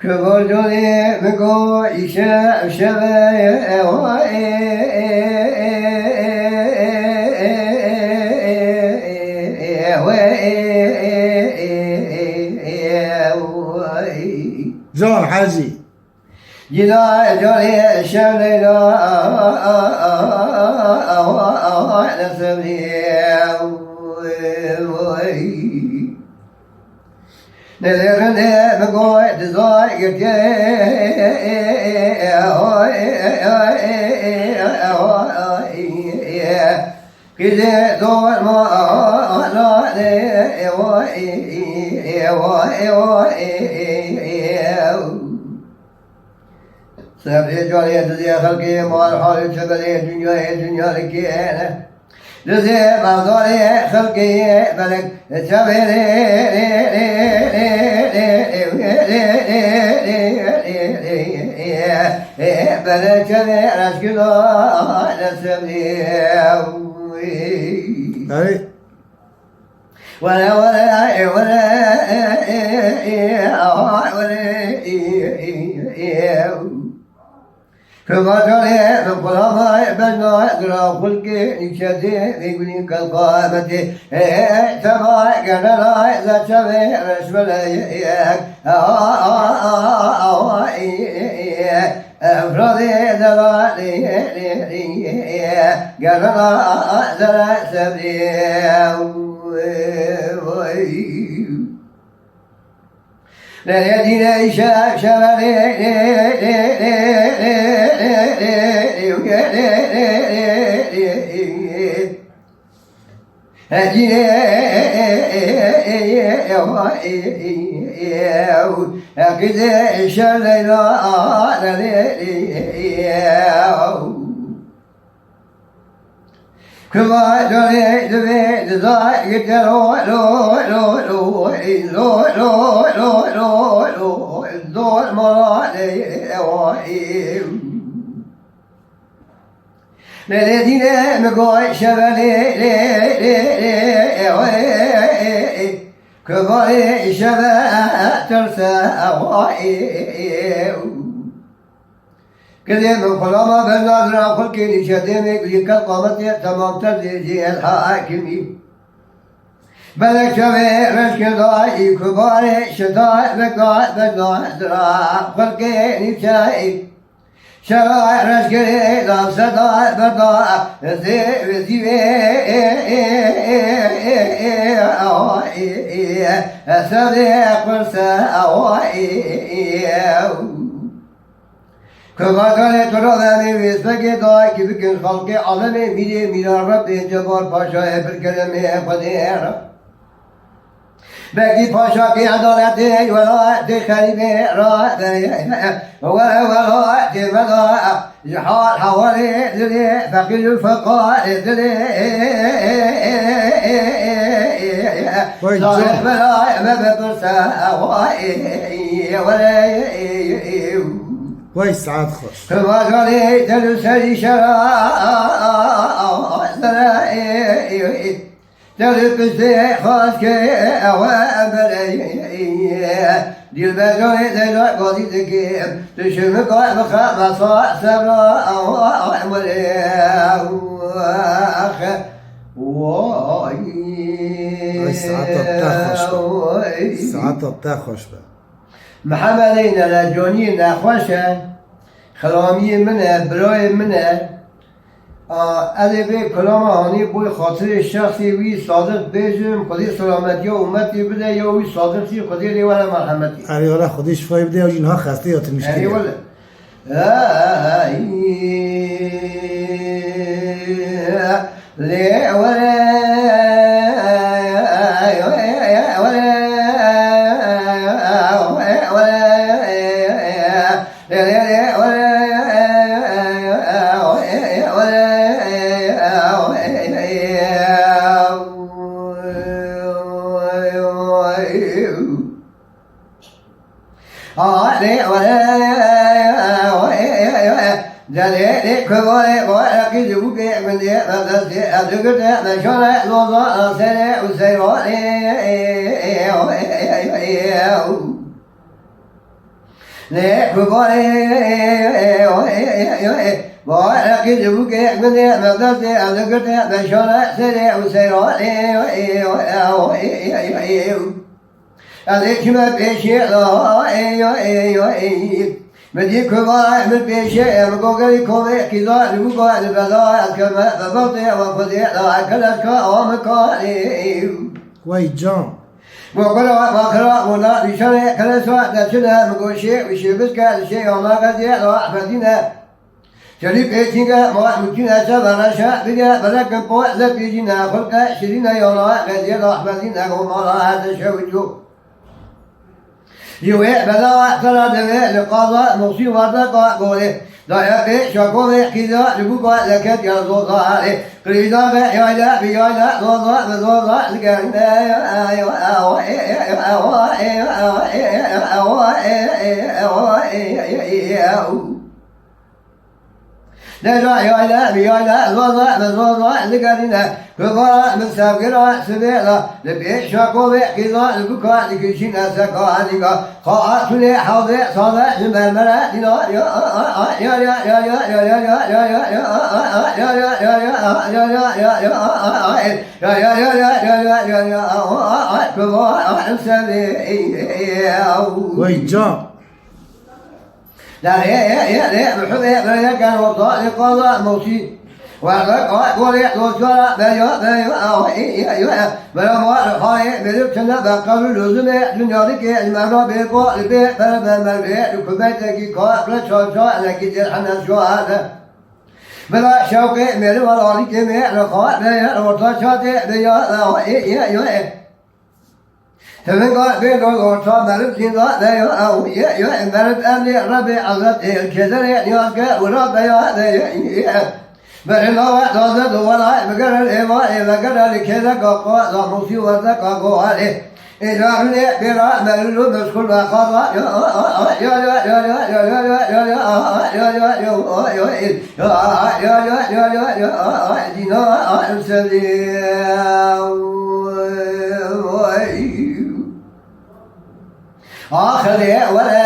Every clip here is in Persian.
كبرجوني مكو يشاف جون حاجي جدا جوني شبيلا نسبني نذرني بقوي تزايق كذا دور ما سبري جاري تزي خلقي مال حال شبلي دنيا لكينا لزي مالداري خلقي بلك شبلي بلك شبلي رشكلا نسبني اي ولا كما جرى من قلما بنا قرا خلقي نشدي يقولين كالقامة تبا قرنا إذا شبه رشبلي أفرادي دلالي قرنا ذرا سبري لا يدين شاب شبابي كذا شليلا كما جري دبي دزاي لو دور مرالي الذين مقوي شبلي كبري شبا ترسى كذا من قلما بالنظر خلقي نشدمك لك القامة تمام تزيجي الحاكمي بلك شبه رشك ضاي كباري شداء بقاء بالنظر خلقي نشائي شراء رشكي دام صداء بقاء زيبي صديق فرسى كما كان ترى ويسبك داي كيف خلق عالم ميري ميرا رب جبار باشا بالكلمة قدير باقي باشا في عدالته ولا تخريبه را ولا تمضى جحال حوالي ذلي فقير الفقار ذلي صاحب لا ما ببرسا ولا كويس ساعات خوش كما قالي تلسلي شراء تلبسي خاصك أوامري دي البجوي دلوع قاضي تكيم تشمك وخا مصاع سبراء وعمري ساعات بتاخش بقى محمدين لجونين نخوشة خلامي منه براي منه أدبي كلامه هني بوي خاطر الشخصي وي صادق بيجم خدي سلامتي وأمتي بده يوي صادق سي خدي لي ولا مرحمتي أري ولا خديش فاي بده وجينها خاصية المشكلة أري ولا ليه جليل كبري وأكيد يبقى من ذي مدرسة أدقت مشروع نظام سنة وسيراني وأكيد بوكي من مدرسة أذكرت بشارة سريع وسيرات عليك ما بيشي بدي كبار من بيشي مقولي كومي كذا لبوكا البلاء كما ببطي وفضيع كلك أمكاني وای جان وقال ما كلا ولا لشرع كلا سواء تشنا مقول شيء وشيء بس كان شيء وما قد يلا أحمدنا شريف إيشينغا ما ممكن أشوف شاء بيجا بلكن قوة لبيجينا خلق شرينا يلا قد يلا أحمدنا وما هذا شوجو يوه بلا ترى دماء لقضاء مصيبة قولي لا يبي شكومي كذا لبوكا لكت يا زوزاري قريدا بيالا بيالا زوزا زوزا لكنا لا يا بيالا زوزا زوزا لكنا كبار من سابقنا سبيلا لبي شكومي كذا لبوكا لكشينا سكانيكا خاطني حاضر صلاة المرمرة وای جان لا يا محمد كان وضع لقضاء موتي وقال وشرع بلا ما خاي بلكنا بقول لزم دنياك المرا بقول بلا مربي لكبتك قبل شوشا لكن الحنا شو هذا بلا شوق مر ولا لك مر خاء بلا وطشات بيا فمن قال بين الغرفة مرد زنا بيا أو مرد أمني ربي عزت الكذر ياك وربي يا بلا وعد ولا بقر الإيمان بقر لكذا قاقا لا مصيبة قاقا إذا بني برا ملو مسكول وقضا آخر ولا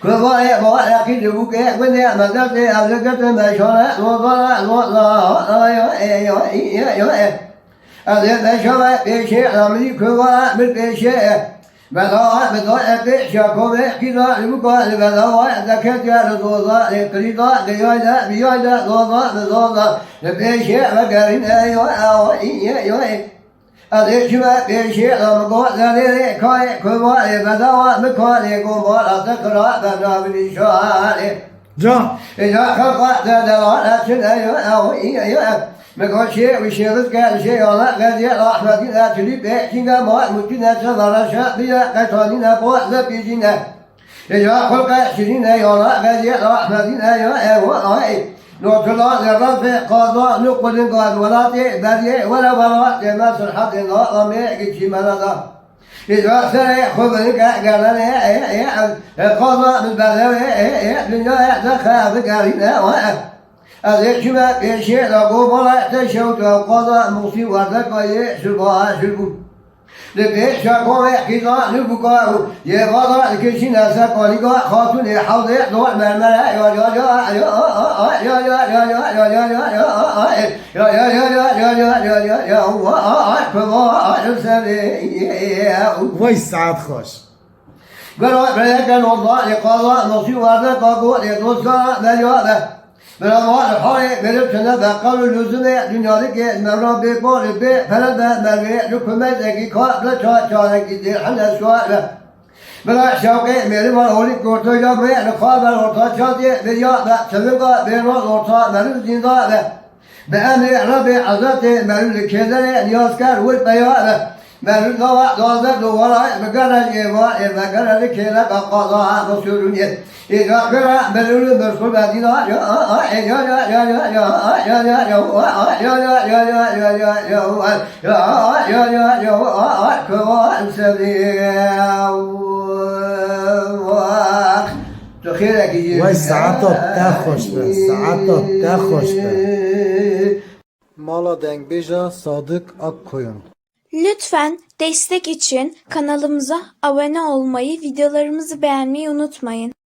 كبايا بوايا كده بوكي ودي مدرسة أذكرت مشورة وضلا أذكرت مشورة بشيء عملي كبايا بالبشيء بدأ بشيء كومي كذا لبوكا بدأ ذكرت يا رضوضا قريضا قيادة بيادة ضوضا بضوضا بشيء مقارن أذكر بشيء مقول ذلك كاي كبايا بدأ مكاني كبايا تقرأ بدأ بالإشارة جان إذا خلقت دلالة مقول شيء وشيء رزق شيء الله قد يرى أحمدنا تليب كينا ما ممكن تظهر شابيا قطاننا قوة لبيجنا إذا خلقت شرينا يرى قد يرى أحمدنا يا نوتلا للرفع قضاء نقل قاد ولا تبري ولا براء ما صلحت الله ما يجي مرضا إذا سرع خبرك قالنا قضاء من بلاوي دنيا دخل قارنا أذكر بشيء لقوم ولا تشوت قضاء مصيبة ذكاء شبه شبه لبيش قوي كذا نبكاه يبغى الكشنا سكانيك خاطني حاضر نوع من الملا وای ساعت خوش قالوا بريك الوضع لقضاء مصيبة ذكاء يدوسها مليانة بلا ما الحالي بلبسنا بقول اللزوم دنياك المرا بقول فلما مري لكمتك قبل شاشانك دير حنا سؤال بلا شوقي مري مرولي كورتو جابري لقابل ورطاشاتي بيا بسبقا بيرو ورطا مرو زندان بأمر ربي عزتي مرو لكذا نياسكر والبيان مرو نوا دازر دوارا بقرر إيمان بقرر لكذا بقضاء مسؤولية إذا قرأ مرو مرسول بدينا تو خیره که وای ساعتا ده خوش به ساعتا ده خوش به Mala Dengbej'a Sadık Akkoyun. Lütfen destek için kanalımıza abone olmayı, videolarımızı beğenmeyi unutmayın.